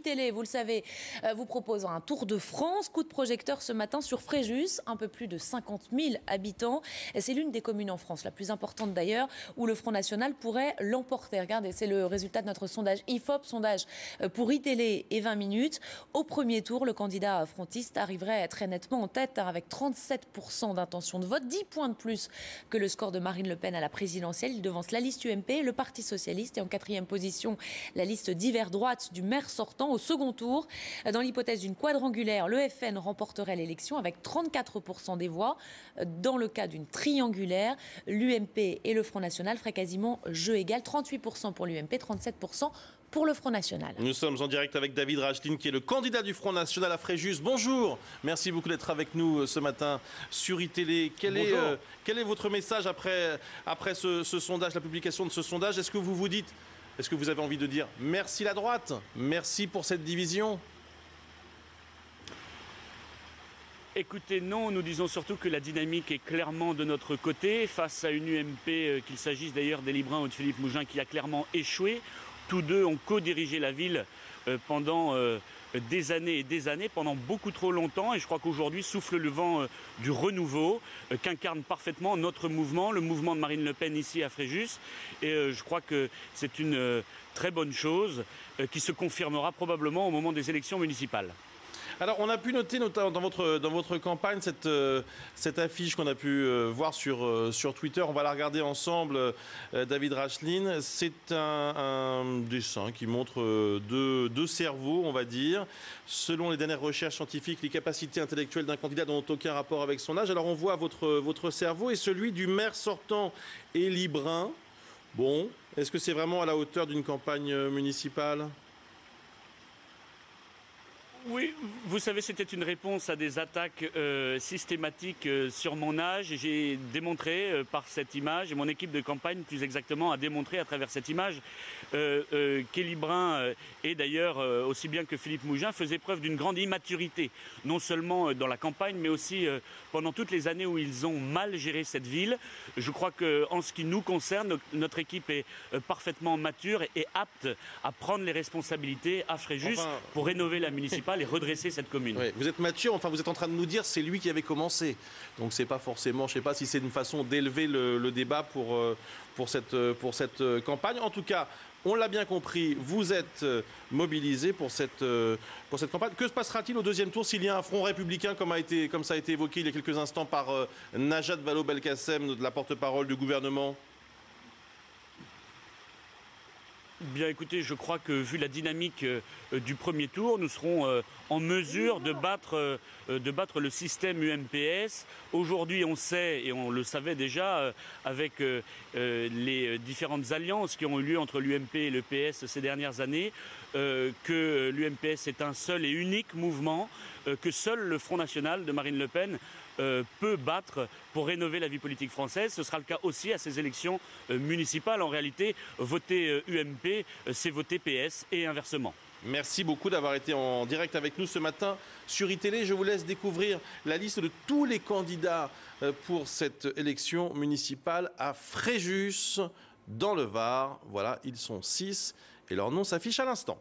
Télé, vous le savez, vous propose un tour de France. Coup de projecteur ce matin sur Fréjus, un peu plus de 50 000 habitants. C'est l'une des communes en France, la plus importante d'ailleurs, où le Front National pourrait l'emporter. Regardez, c'est le résultat de notre sondage IFOP, sondage pour iTélé et 20 minutes. Au premier tour, le candidat frontiste arriverait très nettement en tête avec 37% d'intention de vote, 10 points de plus que le score de Marine Le Pen à la présidentielle. Il devance la liste UMP, le Parti socialiste et en quatrième position, la liste d'hiver droite du maire sortant. Au second tour, dans l'hypothèse d'une quadrangulaire, le FN remporterait l'élection avec 34% des voix. Dans le cas d'une triangulaire, l'UMP et le Front National feraient quasiment jeu égal, 38% pour l'UMP, 37% pour le Front National. Nous sommes en direct avec David Racheline, qui est le candidat du Front National à Fréjus. Bonjour, merci beaucoup d'être avec nous ce matin sur iTélé. Quel est votre message après ce sondage, la publication de ce sondage? Est-ce que vous vous dites, est-ce que vous avez envie de dire merci la droite, merci pour cette division? Écoutez, non, nous disons surtout que la dynamique est clairement de notre côté, face à une UMP, qu'il s'agisse d'ailleurs d'Élie Brun ou de Philippe Mougin, qui a clairement échoué. Tous deux ont co-dirigé la ville pendant des années et des années, pendant beaucoup trop longtemps. Et je crois qu'aujourd'hui souffle le vent du renouveau qu'incarne parfaitement notre mouvement, le mouvement de Marine Le Pen ici à Fréjus. Et je crois que c'est une très bonne chose qui se confirmera probablement au moment des élections municipales. Alors, on a pu noter notamment dans votre campagne cette affiche qu'on a pu voir sur Twitter. On va la regarder ensemble, David Racheline. C'est un dessin qui montre deux cerveaux, on va dire. Selon les dernières recherches scientifiques, les capacités intellectuelles d'un candidat n'ont aucun rapport avec son âge. Alors, on voit votre cerveau et celui du maire sortant, Élie Brun. Bon, est-ce que c'est vraiment à la hauteur d'une campagne municipale ? Oui, vous savez, c'était une réponse à des attaques systématiques sur mon âge. Et j'ai démontré par cette image, et mon équipe de campagne plus exactement a démontré à travers cette image qu'Élie Brun et d'ailleurs aussi bien que Philippe Mougin faisaient preuve d'une grande immaturité, non seulement dans la campagne, mais aussi pendant toutes les années où ils ont mal géré cette ville. Je crois qu'en ce qui nous concerne, notre équipe est parfaitement mature et apte à prendre les responsabilités à Fréjus pour rénover la municipale et redresser cette commune. Oui, vous êtes mature, enfin vous êtes en train de nous dire c'est lui qui avait commencé. Donc c'est pas forcément, je sais pas si c'est une façon d'élever le débat pour cette campagne. En tout cas, on l'a bien compris, vous êtes mobilisé pour cette campagne. Que se passera-t-il au deuxième tour s'il y a un front républicain comme ça a été évoqué il y a quelques instants par Najat Vallaud-Belkacem, de la porte-parole du gouvernement? Bien écoutez, je crois que vu la dynamique du premier tour, nous serons en mesure de battre le système UMPS. Aujourd'hui, on sait, et on le savait déjà, avec les différentes alliances qui ont eu lieu entre l'UMP et le PS ces dernières années, que l'UMPS est un seul et unique mouvement, que seul le Front National de Marine Le Pen peut battre pour rénover la vie politique française. Ce sera le cas aussi à ces élections municipales. En réalité, voter UMP, c'est voter PS et inversement. Merci beaucoup d'avoir été en direct avec nous ce matin sur iTélé. Je vous laisse découvrir la liste de tous les candidats pour cette élection municipale à Fréjus, dans le Var. Voilà, ils sont 6 et leur nom s'affiche à l'instant.